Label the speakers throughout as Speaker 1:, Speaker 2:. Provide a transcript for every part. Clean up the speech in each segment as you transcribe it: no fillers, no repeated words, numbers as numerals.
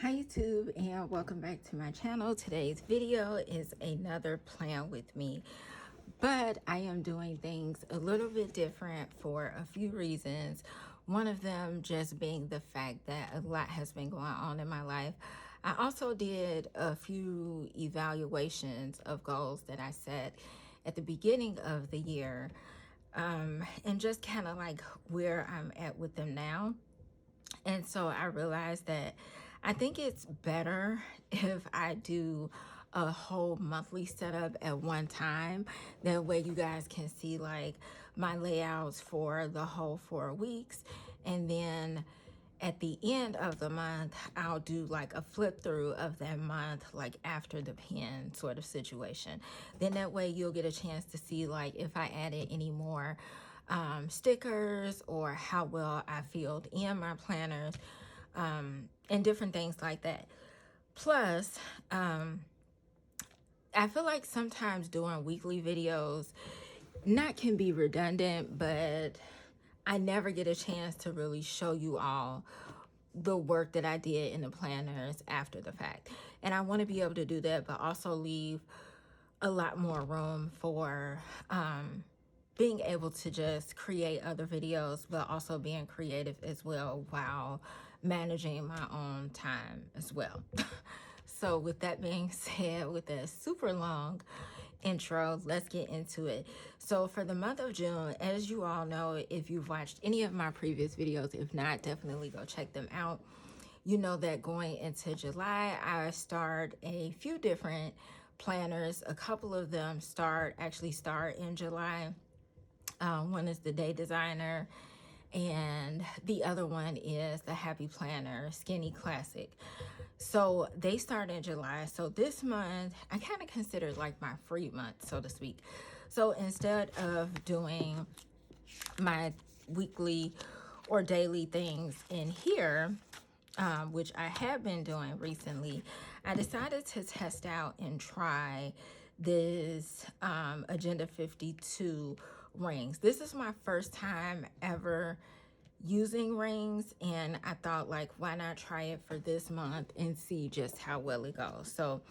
Speaker 1: Hi YouTube, and welcome back to my channel. Today's video is another plan with me, but I am doing things a little bit different for a few reasons. One of them just being the fact that a lot has been going on in my life. I also did a few evaluations of goals that I set at the beginning of the year, and just kind of like where I'm at with them now. And so I realized that I think it's better if I do a whole monthly setup at one time. That way you guys can see like my layouts for the whole 4 weeks. And then at the end of the month, I'll do like a flip through of that month, like after the pen sort of situation. Then that way you'll get a chance to see like if I added any more stickers or how well I filled in my planners, and different things like that. Plus, I feel like sometimes doing weekly videos not can be redundant, but I never get a chance to really show you all the work that I did in the planners after the fact. And I want to be able to do that, but also leave a lot more room for being able to just create other videos, but also being creative as well while managing my own time as well. So with that being said, with a super long intro, let's get into it. So for the month of June, as you all know, if you've watched any of my previous videos, if not, definitely go check them out. You know that going into July, I start a few different planners. A couple of them actually start in July. One is the Day Designer, and the other one is the Happy Planner Skinny Classic. So they start in July. So this month, I kind of consider like my free month, so to speak. So instead of doing my weekly or daily things in here, which I have been doing recently, I decided to test out and try this Agenda 52 rings. This is my first time ever using rings, and I thought, like, why not try it for this month and see just how well it goes. So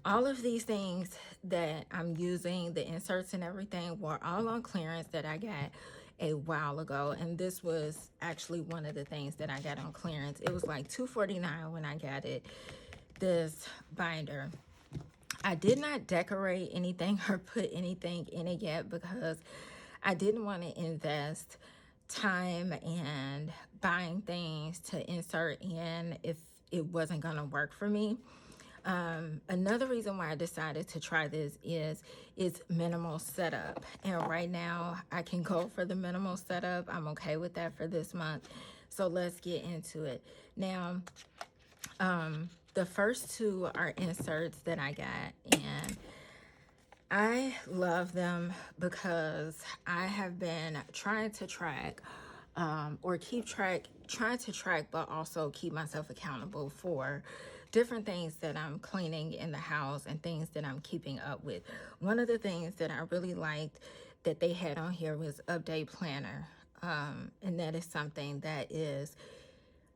Speaker 1: all of these things that I'm using, the inserts and everything, were all on clearance that I got a while ago. And this was actually one of the things that I got on clearance. It was like $2.49 when I got it, this binder. I did not decorate anything or put anything in it yet because I didn't want to invest time and buying things to insert in if it wasn't going to work for me. Another reason why I decided to try this is it's minimal setup. And right now I can go for the minimal setup. I'm okay with that for this month. So let's get into it. Now, the first two are inserts that I got, and I love them because I have been trying to track or keep track, trying to track, but also keep myself accountable for different things that I'm cleaning in the house and things that I'm keeping up with. One of the things that I really liked that they had on here was Update Planner. And that is something that is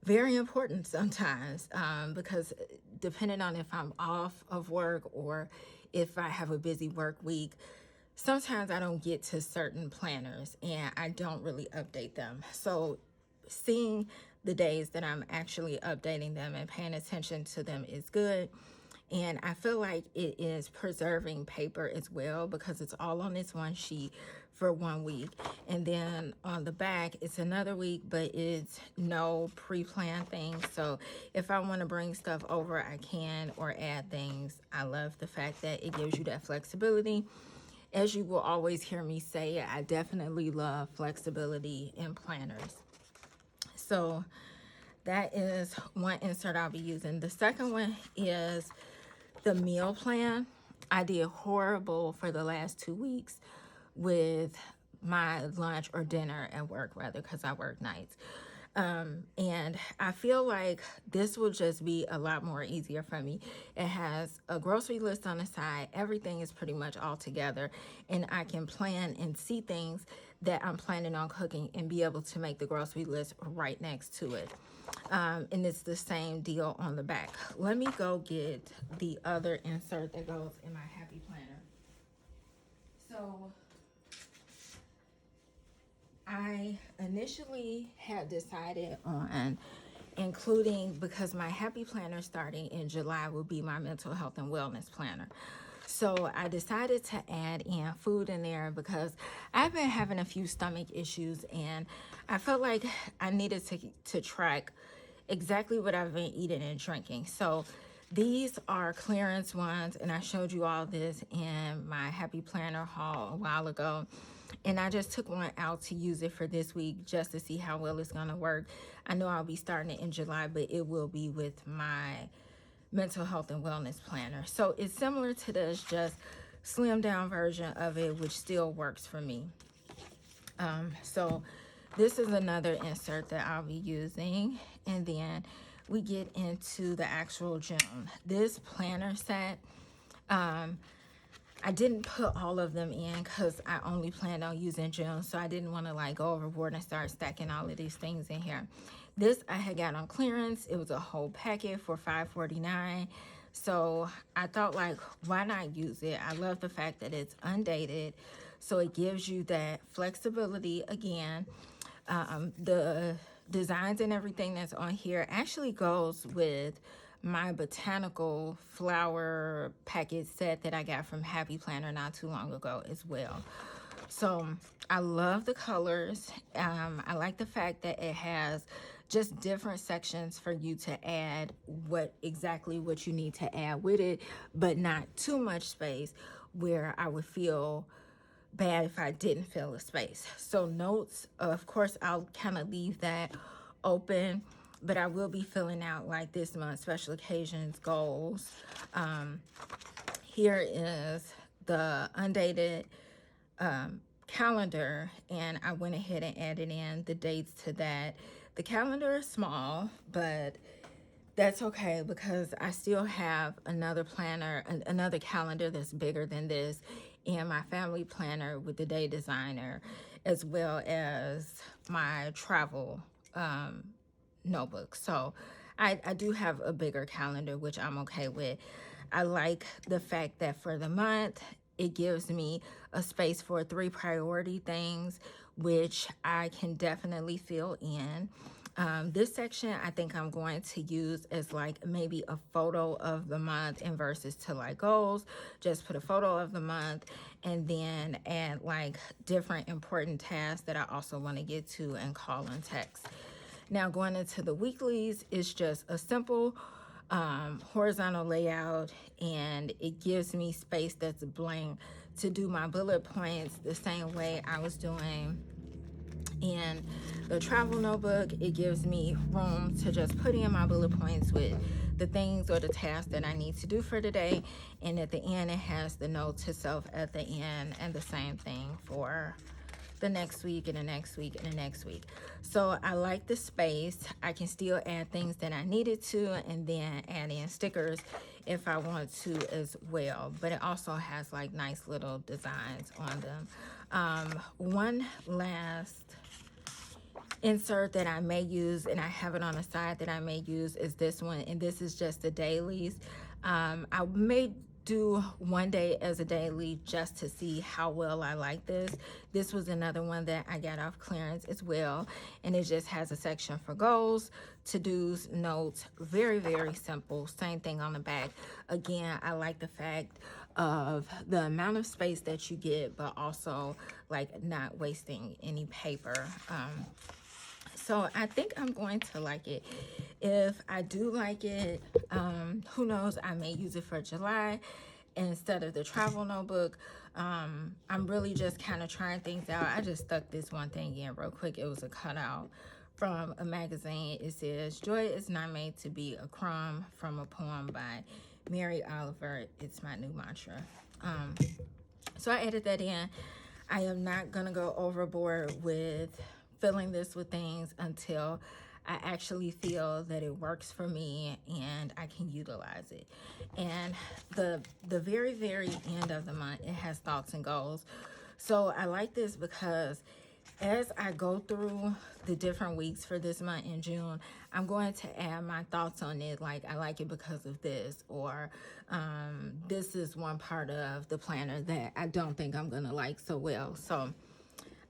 Speaker 1: very important sometimes, because depending on if I'm off of work or if I have a busy work week, sometimes I don't get to certain planners and I don't really update them. So seeing the days that I'm actually updating them and paying attention to them is good. And I feel like it is preserving paper as well because it's all on this one sheet for 1 week. And then on the back, it's another week, but it's no pre-planned things. So if I want to bring stuff over, I can, or add things. I love the fact that it gives you that flexibility. As you will always hear me say, I definitely love flexibility in planners. So that is one insert I'll be using. The second one is the meal plan. I did horrible for the last 2 weeks with my lunch or dinner at work, rather, because I work nights. And I feel like this will just be a lot more easier for me. It has a grocery list on the side. Everything is pretty much all together, and I can plan and see things that I'm planning on cooking and be able to make the grocery list right next to it. And it's the same deal on the back. Let me go get the other insert that goes in my Happy Planner. So I initially had decided on including, because my Happy Planner starting in July will be my mental health and wellness planner. So I decided to add in food in there because I've been having a few stomach issues, and I felt like I needed to track exactly what I've been eating and drinking. So these are clearance ones, and I showed you all this in my Happy Planner haul a while ago. And I just took one out to use it for this week just to see how well it's going to work. I know I'll be starting it in July, but it will be with my mental health and wellness planner. So it's similar to this, just slim down version of it, which still works for me. So this is another insert that I'll be using. And then we get into the actual June. This planner set, I didn't put all of them in because I only planned on using June, so I didn't want to like go overboard and start stacking all of these things in here. This I had got on clearance. It was a whole packet for $5.49. So I thought, like, why not use it? I love the fact that it's undated, so it gives you that flexibility again. The designs and everything that's on here actually goes with my botanical flower packet set that I got from Happy Planner not too long ago as well. So I love the colors. I like the fact that it has just different sections for you to add what you need to add with it, but not too much space where I would feel bad if I didn't fill a space. So notes, of course, I'll kind of leave that open, but I will be filling out like this month special occasions goals. Here is the undated calendar, and I went ahead and added in the dates to that. The calendar is small, but that's okay because I still have another planner, another calendar that's bigger than this, and my family planner with the day designer, as well as my travel notebook. So I do have a bigger calendar, which I'm okay with. I like the fact that for the month, it gives me a space for 3 priority things, which I can definitely fill in. This section I think I'm going to use as like maybe a photo of the month and versus to like goals. Just put a photo of the month and then add like different important tasks that I also want to get to and call and text. Now going into the weeklies, it's just a simple horizontal layout, and it gives me space that's blank to do my bullet points the same way I was doing in the travel notebook. It gives me room to just put in my bullet points with the things or the tasks that I need to do for today, and at the end it has the note to self at the end, and the same thing for the next week and the next week and the next week. So I like the space. I can still add things that I needed to and then add in stickers if I want to as well. But it also has like nice little designs on them. One last insert that I may use, and I have it on the side that I may use, is this one, and this is just the dailies. I may do one day as a daily just to see how well I like this. This was another one that I got off clearance as well, and it just has a section for goals, to-dos, notes. Very, very simple. Same thing on the back. Again, I like the fact of the amount of space that you get, but also like not wasting any paper. So I think I'm going to like it. If I do like it, who knows, I may use it for July instead of the travel notebook. I'm really just kind of trying things out. I just stuck this one thing in real quick. It was a cutout from a magazine. It says, "Joy is not made to be a crumb," from a poem by Mary Oliver. It's my new mantra. So I added that in. I am not going to go overboard with filling this with things until I actually feel that it works for me and I can utilize it. And the very, very end of the month, it has thoughts and goals. So I like this because as I go through the different weeks for this month in June, I'm going to add my thoughts on it. Like, I like it because of this, or this is one part of the planner that I don't think I'm going to like so well. So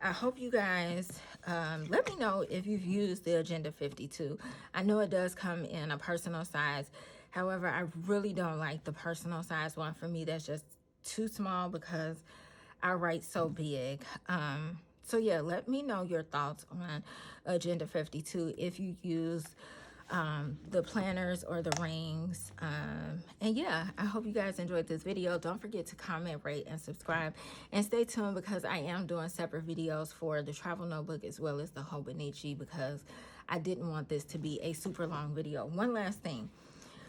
Speaker 1: I hope you guys let me know if you've used the Agenda 52. I know it does come in a personal size. However, I really don't like the personal size one. For me, that's just too small because I write so big. So yeah, let me know your thoughts on Agenda 52 if you use the planners or the rings. And yeah, I hope you guys enjoyed this video. Don't forget to comment, rate, and subscribe. And stay tuned because I am doing separate videos for the travel notebook as well as the Hobonichi, because I didn't want this to be a super long video. One last thing.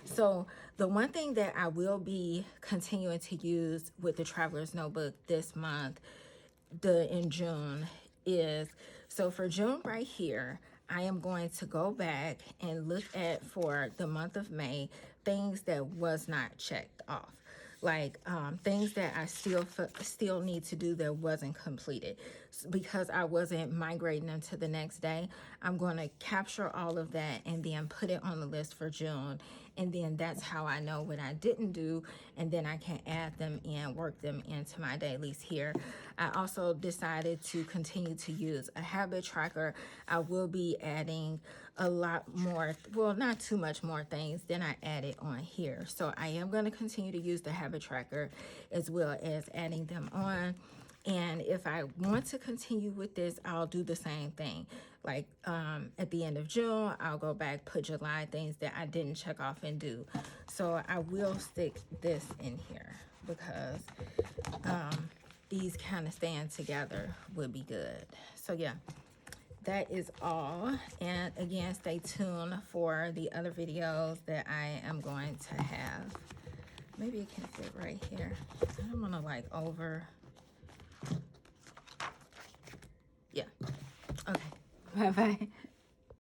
Speaker 1: So the one thing that I will be continuing to use with the Traveler's Notebook this month, in June, is, so for June right here, I am going to go back and look at, for the month of May, things that was not checked off. Like things that I still need to do that wasn't completed. Because I wasn't migrating them to the next day, I'm going to capture all of that and then put it on the list for June. And then that's how I know what I didn't do, and then I can add them in, work them into my dailies here. I also decided to continue to use a habit tracker. I will be adding a lot more, well, not too much more things than I added on here. So I am going to continue to use the habit tracker as well as adding them on. And if I want to continue with this, I'll do the same thing. Like at the end of June, I'll go back, put July things that I didn't check off and do. So I will stick this in here because these kind of staying together would be good. So yeah, that is all. And again, stay tuned for the other videos that I am going to have. Maybe it can fit right here. I don't want to like yeah. Okay. Bye-bye.